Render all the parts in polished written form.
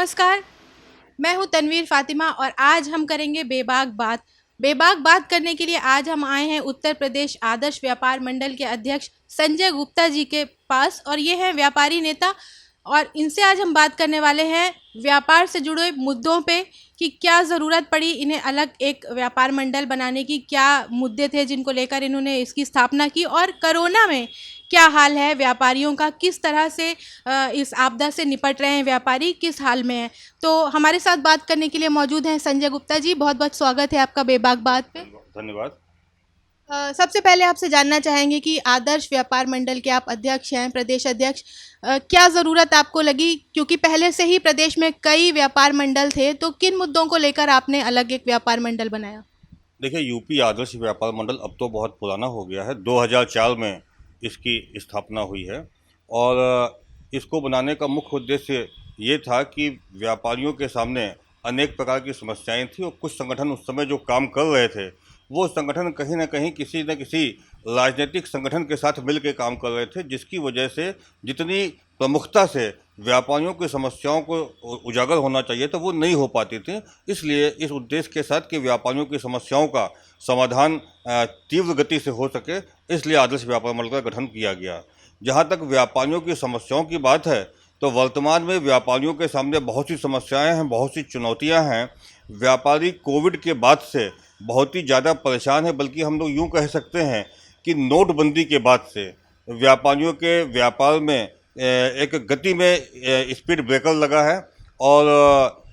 नमस्कार, मैं हूं तनवीर फातिमा और आज हम करेंगे बेबाक बात। बेबाक बात करने के लिए आज हम आए हैं उत्तर प्रदेश आदर्श व्यापार मंडल के अध्यक्ष संजय गुप्ता जी के पास और ये हैं व्यापारी नेता। और इनसे आज हम बात करने वाले हैं व्यापार से जुड़े मुद्दों पे कि क्या ज़रूरत पड़ी इन्हें अलग एक व्यापार मंडल बनाने की, क्या मुद्दे थे जिनको लेकर इन्होंने इसकी स्थापना की, और कोरोना में क्या हाल है व्यापारियों का, किस तरह से इस आपदा से निपट रहे हैं व्यापारी, किस हाल में है। तो हमारे साथ बात करने के लिए मौजूद हैं संजय गुप्ता जी। बहुत बहुत स्वागत है आपका बेबाक बात पे। धन्यवाद। सबसे पहले आपसे जानना चाहेंगे कि आदर्श व्यापार मंडल के आप अध्यक्ष हैं, प्रदेश अध्यक्ष, क्या ज़रूरत आपको लगी, क्योंकि पहले से ही प्रदेश में कई व्यापार मंडल थे, तो किन मुद्दों को लेकर आपने अलग एक व्यापार मंडल बनाया? देखिए, यूपी आदर्श व्यापार मंडल अब तो बहुत पुराना हो गया है। 2004 में इसकी स्थापना हुई है और इसको बनाने का मुख्य उद्देश्य ये था कि व्यापारियों के सामने अनेक प्रकार की समस्याएं थी और कुछ संगठन उस समय जो काम कर रहे थे वो संगठन कहीं ना कहीं किसी न किसी राजनीतिक संगठन के साथ मिल के काम कर रहे थे, जिसकी वजह से जितनी प्रमुखता से व्यापारियों की समस्याओं को उजागर होना चाहिए तो वो नहीं हो पाती थी। इसलिए इस उद्देश्य के साथ कि व्यापारियों की समस्याओं का समाधान तीव्र गति से हो सके, इसलिए आदर्श व्यापार मंडल का गठन किया गया। जहाँ तक व्यापारियों की समस्याओं की बात है तो वर्तमान में व्यापारियों के सामने बहुत सी समस्याएं हैं, बहुत सी चुनौतियां हैं। व्यापारी कोविड के बाद से बहुत ही ज़्यादा परेशान है, बल्कि हम लोग यूँ कह सकते हैं कि नोटबंदी के बाद से व्यापारियों के व्यापार में एक गति में स्पीड ब्रेकर लगा है और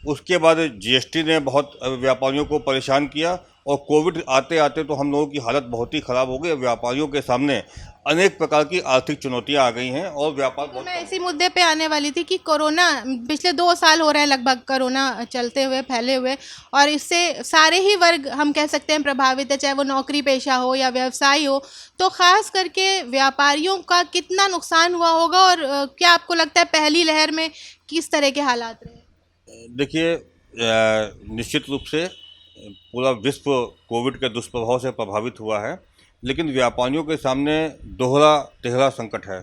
उसके बाद जीएसटी ने बहुत व्यापारियों को परेशान किया और कोविड आते आते तो हम लोगों की हालत बहुत ही ख़राब हो गई। व्यापारियों के सामने अनेक प्रकार की आर्थिक चुनौतियां आ गई हैं और व्यापार तो बहुत मैं इसी मुद्दे पे आने वाली थी कि कोरोना, पिछले 2 साल हो रहे हैं लगभग कोरोना चलते हुए, फैले हुए, और इससे सारे ही वर्ग हम कह सकते हैं प्रभावित है, चाहे वो नौकरी पेशा हो या व्यवसाय हो। तो ख़ास करके व्यापारियों का कितना नुकसान हुआ होगा और क्या आपको लगता है पहली लहर में किस तरह के हालात रहे? देखिए, निश्चित रूप से पूरा विश्व कोविड के दुष्प्रभाव से प्रभावित हुआ है, लेकिन व्यापारियों के सामने दोहरा तिहरा संकट है।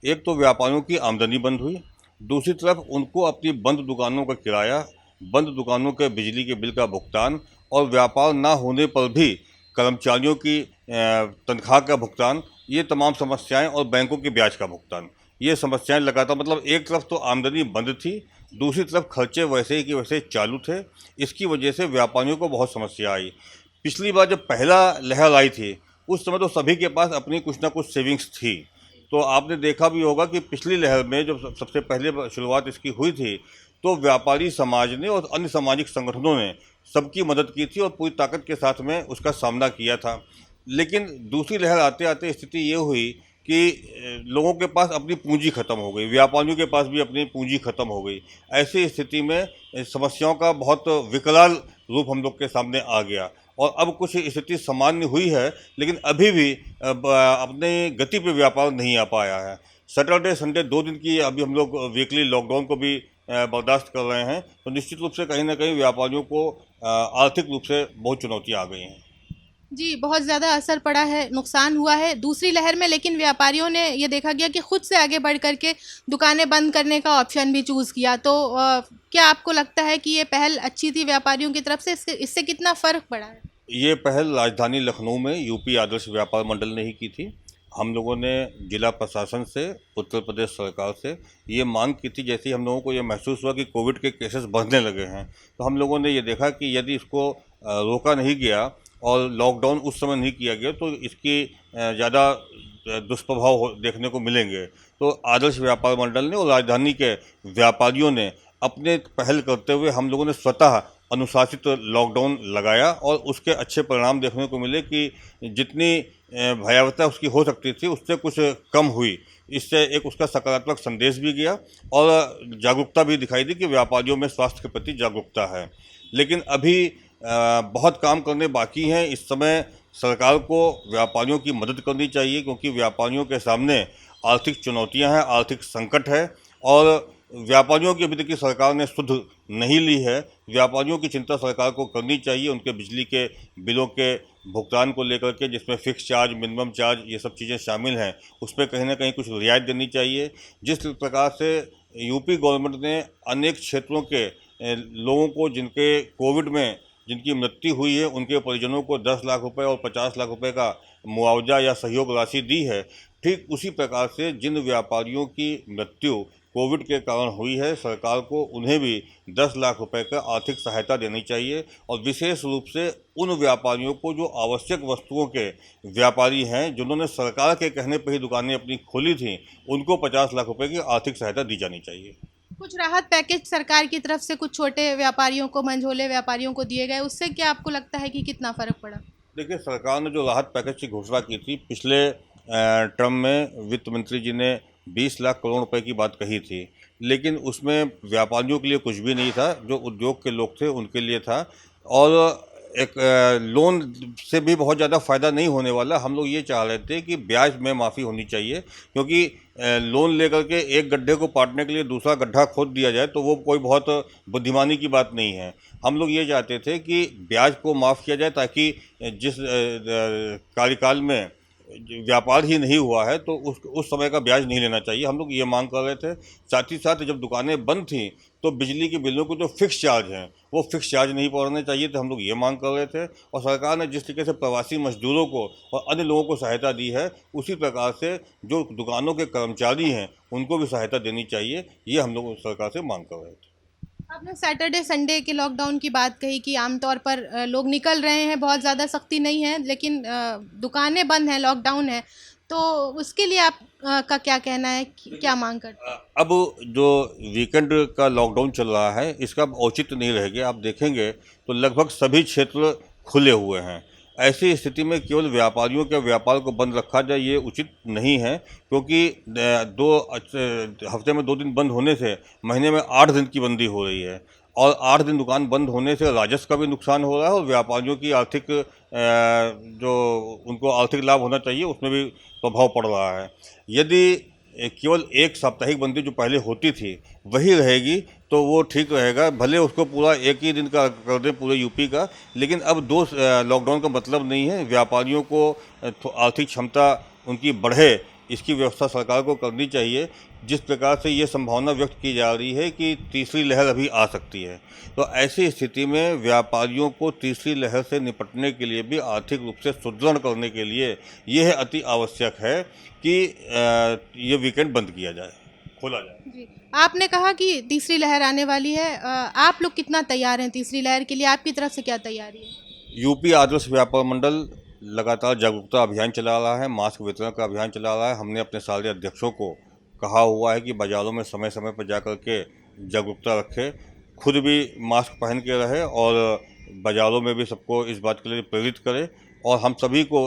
एक तो व्यापारियों की आमदनी बंद हुई, दूसरी तरफ उनको अपनी बंद दुकानों का किराया, बंद दुकानों के बिजली के बिल का भुगतान और व्यापार ना होने पर भी कर्मचारियों की तनख्वाह का भुगतान, ये तमाम समस्याएं, और बैंकों के ब्याज का भुगतान, ये समस्याएं लगातार, मतलब एक तरफ तो आमदनी बंद थी, दूसरी तरफ खर्चे वैसे ही कि वैसे चालू थे। इसकी वजह से व्यापारियों को बहुत समस्या आई। पिछली बार जब पहला लहर आई थी उस समय तो सभी के पास अपनी कुछ ना कुछ सेविंग्स थी। तो आपने देखा भी होगा कि पिछली लहर में जब सबसे पहले शुरुआत इसकी हुई थी तो व्यापारी समाज ने और अन्य सामाजिक संगठनों ने सबकी मदद की थी और पूरी ताकत के साथ में उसका सामना किया था। लेकिन दूसरी लहर आते आते स्थिति ये हुई कि लोगों के पास अपनी पूंजी खत्म हो गई, व्यापारियों के पास भी अपनी पूंजी खत्म हो गई। ऐसी स्थिति में समस्याओं का बहुत विकराल रूप हम लोग के सामने आ गया और अब कुछ स्थिति सामान्य हुई है, लेकिन अभी भी अपने गति पे व्यापार नहीं आ पाया है। सैटरडे संडे 2 दिन की अभी हम लोग वीकली लॉकडाउन को भी बर्दाश्त कर रहे हैं, तो निश्चित रूप से कहीं ना कहीं व्यापारियों को आर्थिक रूप से बहुत चुनौतियाँ आ गई हैं। जी, बहुत ज़्यादा असर पड़ा है, नुकसान हुआ है दूसरी लहर में, लेकिन व्यापारियों ने ये देखा गया कि खुद से आगे बढ़ कर के दुकानें बंद करने का ऑप्शन भी चूज़ किया। तो क्या आपको लगता है कि ये पहल अच्छी थी व्यापारियों की तरफ से? इससे इससे कितना फ़र्क पड़ा है? ये पहल राजधानी लखनऊ में यूपी आदर्श व्यापार मंडल ने ही की थी। हम लोगों ने जिला प्रशासन से, उत्तर प्रदेश सरकार से ये मांग की थी, जैसे ही हम लोगों को ये महसूस हुआ कि कोविड के केसेस बढ़ने लगे हैं, तो हम लोगों ने ये देखा कि यदि इसको रोका नहीं गया और लॉकडाउन उस समय नहीं किया गया तो इसकी ज़्यादा दुष्प्रभाव देखने को मिलेंगे। तो आदर्श व्यापार मंडल ने और राजधानी के व्यापारियों ने अपने पहल करते हुए हम लोगों ने स्वतः अनुशासित लॉकडाउन लगाया और उसके अच्छे परिणाम देखने को मिले कि जितनी भयावहता उसकी हो सकती थी उससे कुछ कम हुई। इससे एक उसका सकारात्मक संदेश भी गया और जागरूकता भी दिखाई दी कि व्यापारियों में स्वास्थ्य के प्रति जागरूकता है। लेकिन अभी बहुत काम करने बाकी हैं। इस समय सरकार को व्यापारियों की मदद करनी चाहिए, क्योंकि व्यापारियों के सामने आर्थिक चुनौतियां हैं, आर्थिक संकट है और व्यापारियों की अभी तक की सरकार ने सुध नहीं ली है। व्यापारियों की चिंता सरकार को करनी चाहिए, उनके बिजली के बिलों के भुगतान को लेकर के, जिसमें फिक्स चार्ज, मिनिमम चार्ज, ये सब चीज़ें शामिल हैं, उस पर कहीं ना कहीं कुछ रियायत देनी चाहिए। जिस प्रकार से यूपी गवर्नमेंट ने अनेक क्षेत्रों के लोगों को जिनके कोविड में जिनकी मृत्यु हुई है उनके परिजनों को 10 लाख रुपए और 50 लाख रुपए का मुआवजा या सहयोग राशि दी है। ठीक उसी प्रकार से जिन व्यापारियों की मृत्यु कोविड के कारण हुई है, सरकार को उन्हें भी 10 लाख रुपए का आर्थिक सहायता देनी चाहिए और विशेष रूप से उन व्यापारियों को जो आवश्यक वस्तुओं के व्यापारी हैं, जिन्होंने सरकार के कहने पर ही दुकानें अपनी खोली थीं, उनको 50 लाख रुपए की आर्थिक सहायता दी जानी चाहिए। कुछ राहत पैकेज सरकार की तरफ से कुछ छोटे व्यापारियों को, मंझोले व्यापारियों को दिए गए, उससे क्या आपको लगता है कि कितना फ़र्क पड़ा? देखिए, सरकार ने जो राहत पैकेज की घोषणा की थी पिछले टर्म में, वित्त मंत्री जी ने 20 लाख करोड़ रुपए की बात कही थी, लेकिन उसमें व्यापारियों के लिए कुछ भी नहीं था। जो उद्योग के लोग थे उनके लिए था और एक लोन से भी बहुत ज़्यादा फ़ायदा नहीं होने वाला। हम लोग ये चाह रहे थे कि ब्याज में माफ़ी होनी चाहिए, क्योंकि लोन लेकर के एक गड्ढे को पाटने के लिए दूसरा गड्ढा खोद दिया जाए तो वो कोई बहुत बुद्धिमानी की बात नहीं है। हम लोग ये चाहते थे कि ब्याज को माफ़ किया जाए, ताकि जिस कार्यकाल में व्यापार ही नहीं हुआ है तो उस समय का ब्याज नहीं लेना चाहिए। हम लोग ये मांग कर रहे थे। साथ ही साथ जब दुकानें बंद थीं तो बिजली के बिलों को जो फिक्स चार्ज हैं वो फिक्स चार्ज नहीं पड़ने चाहिए थे। हम लोग ये मांग कर रहे थे और सरकार ने जिस तरीके से प्रवासी मजदूरों को और अन्य लोगों को सहायता दी है, उसी प्रकार से जो दुकानों के कर्मचारी हैं उनको भी सहायता देनी चाहिए। ये हम लोग सरकार से मांग कर रहे थे। आपने सैटरडे संडे के लॉकडाउन की बात कही कि आमतौर पर लोग निकल रहे हैं, बहुत ज़्यादा सख्ती नहीं है, लेकिन दुकानें बंद हैं, लॉकडाउन है, तो उसके लिए आप का क्या कहना है, क्या मांग करते हैं? अब जो वीकेंड का लॉकडाउन चल रहा है इसका अब औचित्य नहीं रह गया। आप देखेंगे तो लगभग सभी क्षेत्र खुले हुए हैं। ऐसी स्थिति में केवल व्यापारियों के व्यापार को बंद रखा जाए ये उचित नहीं है, क्योंकि 2 हफ्ते में 2 दिन बंद होने से महीने में 8 दिन की बंदी हो रही है और 8 दिन दुकान बंद होने से राजस्व का भी नुकसान हो रहा है और व्यापारियों की आर्थिक जो उनको आर्थिक लाभ होना चाहिए उसमें भी प्रभाव पड़ रहा है। यदि केवल एक साप्ताहिक बंदी जो पहले होती थी वही रहेगी तो वो ठीक रहेगा, भले उसको पूरा एक ही दिन का कर दें पूरे यूपी का, लेकिन अब 2 लॉकडाउन का मतलब नहीं है। व्यापारियों को आर्थिक क्षमता उनकी बढ़े, इसकी व्यवस्था सरकार को करनी चाहिए। जिस प्रकार से ये संभावना व्यक्त की जा रही है कि तीसरी लहर अभी आ सकती है, तो ऐसी स्थिति में व्यापारियों को तीसरी लहर से निपटने के लिए भी आर्थिक रूप से सुदृढ़ करने के लिए यह अति आवश्यक है कि ये वीकेंड बंद किया जाए, खोला जाए। जी, आपने कहा कि तीसरी लहर आने वाली है, आप लोग कितना तैयार हैं तीसरी लहर के लिए? आपकी तरफ से क्या तैयारी है? यूपी आदर्श व्यापार मंडल लगातार जागरूकता अभियान चला रहा है, मास्क वितरण का अभियान चला रहा है। हमने अपने सारे अध्यक्षों को कहा हुआ है कि बाज़ारों में समय समय पर जाकर के जागरूकता रखें, खुद भी मास्क पहन के रहे और बाज़ारों में भी सबको इस बात के लिए प्रेरित करें। और हम सभी को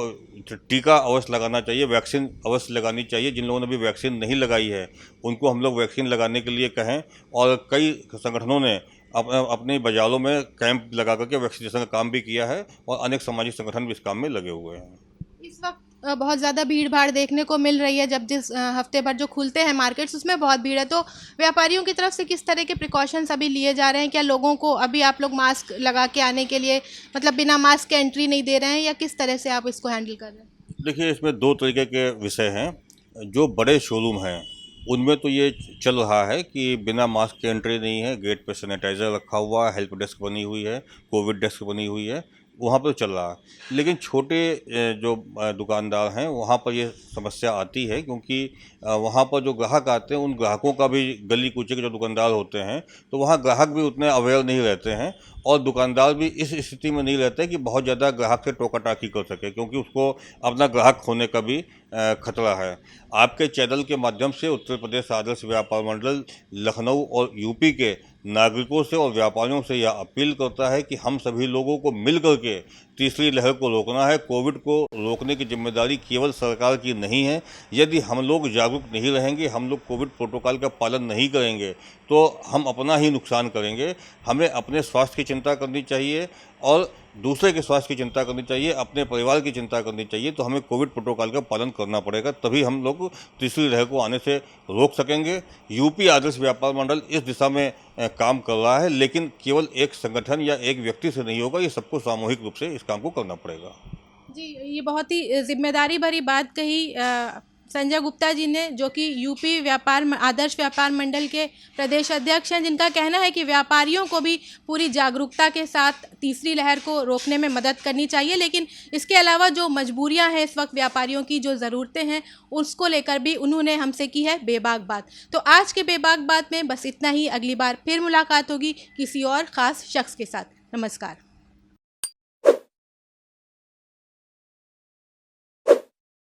टीका अवश्य लगाना चाहिए, वैक्सीन अवश्य लगानी चाहिए। जिन लोगों ने अभी वैक्सीन नहीं लगाई है उनको हम लोग वैक्सीन लगाने के लिए कहें। और कई संगठनों ने अपने बाज़ारों में कैंप लगा करके वैक्सीनेशन का काम भी किया है और अनेक सामाजिक संगठन भी इस काम में लगे हुए हैं। इस वक्त बहुत ज़्यादा भीड़ भाड़ देखने को मिल रही है, जब जिस हफ्ते भर जो खुलते हैं मार्केट्स उसमें बहुत भीड़ है, तो व्यापारियों की तरफ से किस तरह के प्रिकॉशंस अभी लिए जा रहे हैं? क्या लोगों को अभी आप लोग मास्क लगा के आने के लिए, मतलब बिना मास्क के एंट्री नहीं दे रहे हैं, या किस तरह से आप इसको हैंडल कर रहे हैं? देखिए, इसमें 2 तरीके के विषय हैं। जो बड़े शोरूम हैं उनमें तो ये चल रहा है कि बिना मास्क के एंट्री नहीं है, गेट पे सैनिटाइज़र रखा हुआ है, हेल्प डेस्क बनी हुई है, कोविड डेस्क बनी हुई है, वहाँ पर चल रहा है। लेकिन छोटे जो दुकानदार हैं वहाँ पर ये समस्या आती है, क्योंकि वहाँ पर जो ग्राहक आते हैं उन ग्राहकों का भी, गली कूचे के जो दुकानदार होते हैं तो वहाँ ग्राहक भी उतने अवेयर नहीं रहते हैं और दुकानदार भी इस स्थिति में नहीं रहते कि बहुत ज़्यादा ग्राहक से टोका टाकी कर सके, क्योंकि उसको अपना ग्राहक खोने का भी खतरा है। आपके चैनल के माध्यम से उत्तर प्रदेश आदर्श व्यापार मंडल लखनऊ और यूपी के नागरिकों से और व्यापारियों से यह अपील करता है कि हम सभी लोगों को मिल करके तीसरी लहर को रोकना है। कोविड को रोकने की जिम्मेदारी केवल सरकार की नहीं है। यदि हम लोग जागरूक नहीं रहेंगे, हम लोग कोविड प्रोटोकॉल का पालन नहीं करेंगे तो हम अपना ही नुकसान करेंगे। हमें अपने स्वास्थ्य की चिंता करनी चाहिए और दूसरे के स्वास्थ्य की चिंता करनी चाहिए, अपने परिवार की चिंता करनी चाहिए। तो हमें कोविड प्रोटोकॉल का पालन करना पड़ेगा, तभी हम लोग तीसरी लहर को आने से रोक सकेंगे। यूपी आदर्श व्यापार मंडल इस दिशा में काम कर रहा है, लेकिन केवल एक संगठन या एक व्यक्ति से नहीं होगा, ये सबको सामूहिक रूप से इस काम को करना पड़ेगा। जी, ये बहुत ही जिम्मेदारी भरी बात कही संजय गुप्ता जी ने, जो कि यूपी आदर्श व्यापार मंडल के प्रदेश अध्यक्ष हैं, जिनका कहना है कि व्यापारियों को भी पूरी जागरूकता के साथ तीसरी लहर को रोकने में मदद करनी चाहिए, लेकिन इसके अलावा जो मजबूरियां हैं इस वक्त व्यापारियों की, जो ज़रूरतें हैं, उसको लेकर भी उन्होंने हमसे की है बेबाक बात। तो आज के बेबाक बात में बस इतना ही। अगली बार फिर मुलाकात होगी किसी और ख़ास शख्स के साथ। नमस्कार।